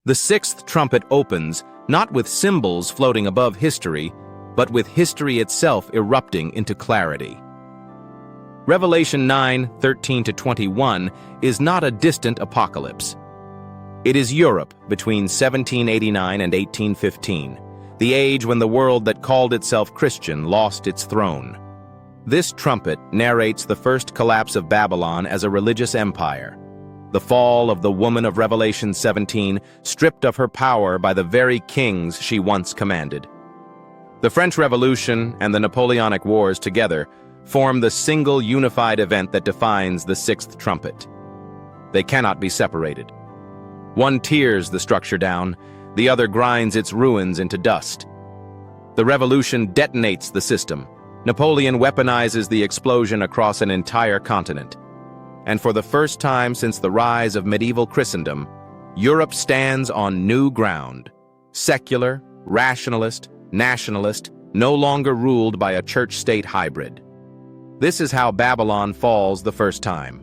The sixth trumpet opens not with symbols floating above history, but with history itself erupting into clarity. Revelation 9:13-21 is not a distant apocalypse. It is Europe between 1789 and 1815, the age when the world that called itself Christian lost its throne. This trumpet narrates the first collapse of Babylon as a religious empire, the fall of the woman of Revelation 17, stripped of her power by the very kings she once commanded. The French Revolution and the Napoleonic Wars together form the single unified event that defines the sixth trumpet. They cannot be separated. One tears the structure down, the other grinds its ruins into dust. The revolution detonates the system. Napoleon weaponizes the explosion across an entire continent. And for the first time since the rise of medieval Christendom, Europe stands on new ground. Secular, rationalist, nationalist, no longer ruled by a church-state hybrid. This is how Babylon falls the first time.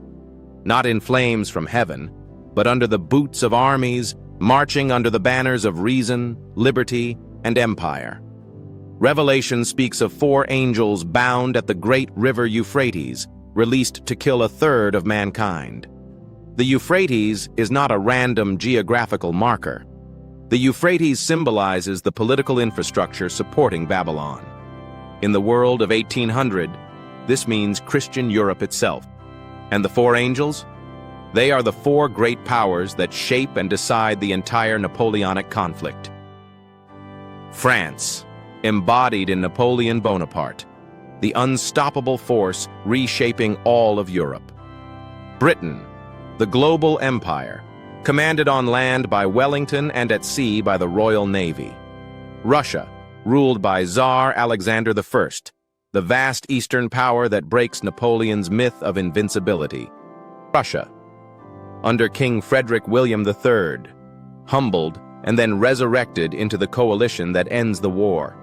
Not in flames from heaven, but under the boots of armies, marching under the banners of reason, liberty, and empire. Revelation speaks of 4 angels bound at the great river Euphrates, released to kill a third of mankind. The Euphrates is not a random geographical marker. The Euphrates symbolizes the political infrastructure supporting Babylon. In the world of 1800, this means Christian Europe itself. And the 4 angels? They are the 4 great powers that shape and decide the entire Napoleonic conflict. France, embodied in Napoleon Bonaparte, the unstoppable force reshaping all of Europe. Britain, the global empire, commanded on land by Wellington and at sea by the Royal Navy. Russia, ruled by Tsar Alexander I, the vast Eastern power that breaks Napoleon's myth of invincibility. Prussia, under King Frederick William III, humbled and then resurrected into the coalition that ends the war.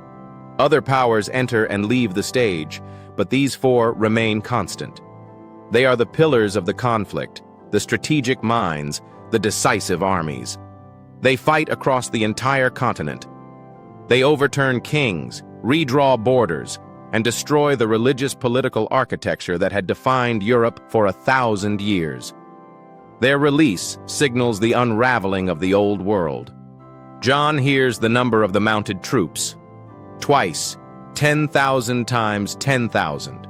Other powers enter and leave the stage, but these 4 remain constant. They are the pillars of the conflict, the strategic minds, the decisive armies. They fight across the entire continent. They overturn kings, redraw borders, and destroy the religious political architecture that had defined Europe for 1,000 years. Their release signals the unraveling of the old world. John hears the number of the mounted troops. Twice, 10,000 times 10,000.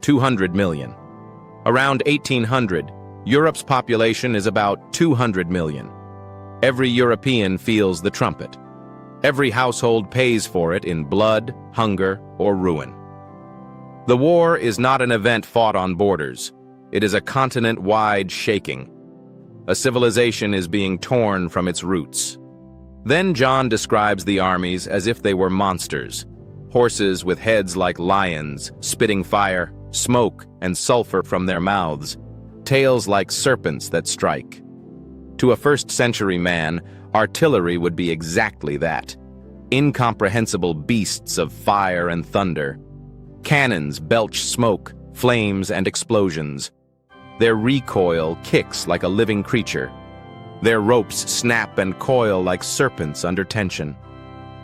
200 million. Around 1800, Europe's population is about 200 million. Every European feels the trumpet. Every household pays for it in blood, hunger, or ruin. The war is not an event fought on borders. It is a continent-wide shaking. A civilization is being torn from its roots. Then John describes the armies as if they were monsters, horses with heads like lions, spitting fire, smoke, and sulfur from their mouths, tails like serpents that strike. To a first-century man, artillery would be exactly that. Incomprehensible beasts of fire and thunder. Cannons belch smoke, flames, and explosions. Their recoil kicks like a living creature. Their ropes snap and coil like serpents under tension.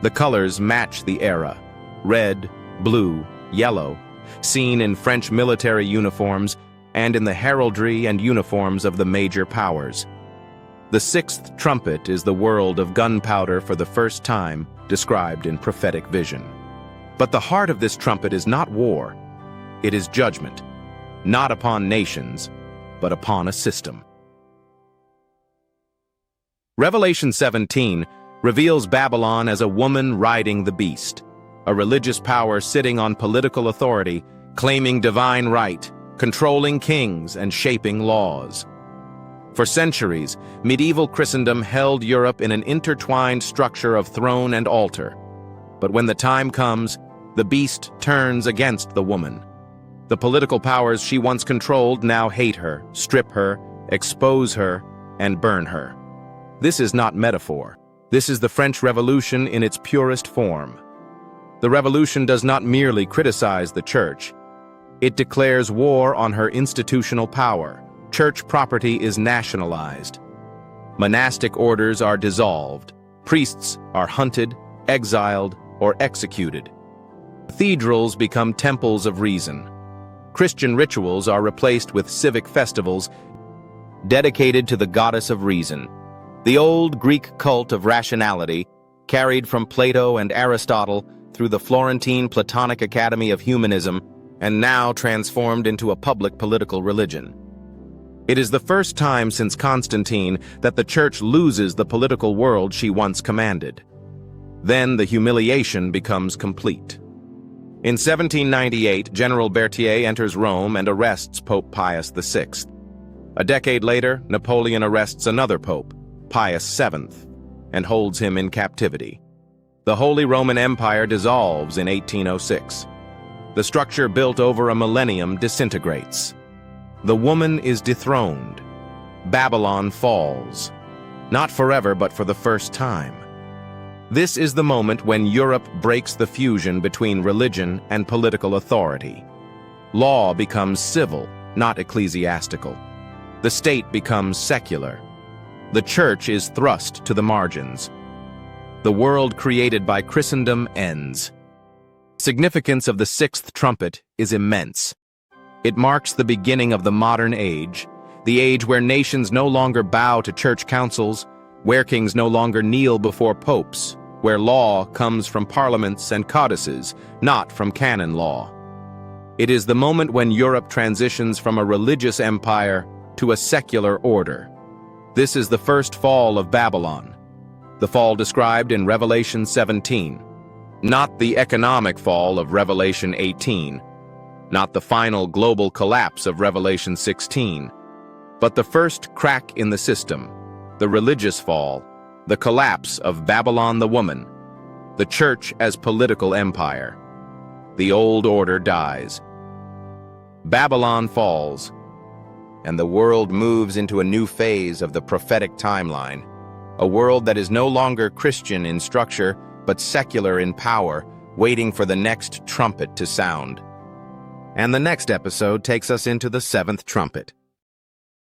The colors match the era: red, blue, yellow, seen in French military uniforms and in the heraldry and uniforms of the major powers. The sixth trumpet is the world of gunpowder for the first time, described in prophetic vision. But the heart of this trumpet is not war. It is judgment, not upon nations, but upon a system. Revelation 17 reveals Babylon as a woman riding the beast, a religious power sitting on political authority, claiming divine right, controlling kings and shaping laws. For centuries, medieval Christendom held Europe in an intertwined structure of throne and altar. But when the time comes, the beast turns against the woman. The political powers she once controlled now hate her, strip her, expose her, and burn her. This is not metaphor. This is the French Revolution in its purest form. The revolution does not merely criticize the church. It declares war on her institutional power. Church property is nationalized. Monastic orders are dissolved. Priests are hunted, exiled, or executed. Cathedrals become temples of reason. Christian rituals are replaced with civic festivals dedicated to the goddess of reason. The old Greek cult of rationality, carried from Plato and Aristotle through the Florentine Platonic Academy of Humanism, and now transformed into a public political religion. It is the first time since Constantine that the Church loses the political world she once commanded. Then the humiliation becomes complete. In 1798, General Berthier enters Rome and arrests Pope Pius VI. A decade later, Napoleon arrests another pope, Pius VII, and holds him in captivity. The Holy Roman Empire dissolves in 1806. The structure built over a millennium disintegrates. The woman is dethroned. Babylon falls. Not forever, but for the first time. This is the moment when Europe breaks the fusion between religion and political authority. Law becomes civil, not ecclesiastical. The state becomes secular. The church is thrust to the margins. The world created by Christendom ends. The significance of the Sixth Trumpet is immense. It marks the beginning of the modern age, the age where nations no longer bow to church councils, where kings no longer kneel before popes, where law comes from parliaments and codices, not from canon law. It is the moment when Europe transitions from a religious empire to a secular order. This is the first fall of Babylon, the fall described in Revelation 17, not the economic fall of Revelation 18, not the final global collapse of Revelation 16, but the first crack in the system, the religious fall, the collapse of Babylon the woman, the church as political empire. The old order dies. Babylon falls, and the world moves into a new phase of the prophetic timeline, a world that is no longer Christian in structure, but secular in power, waiting for the next trumpet to sound. And the next episode takes us into the seventh trumpet.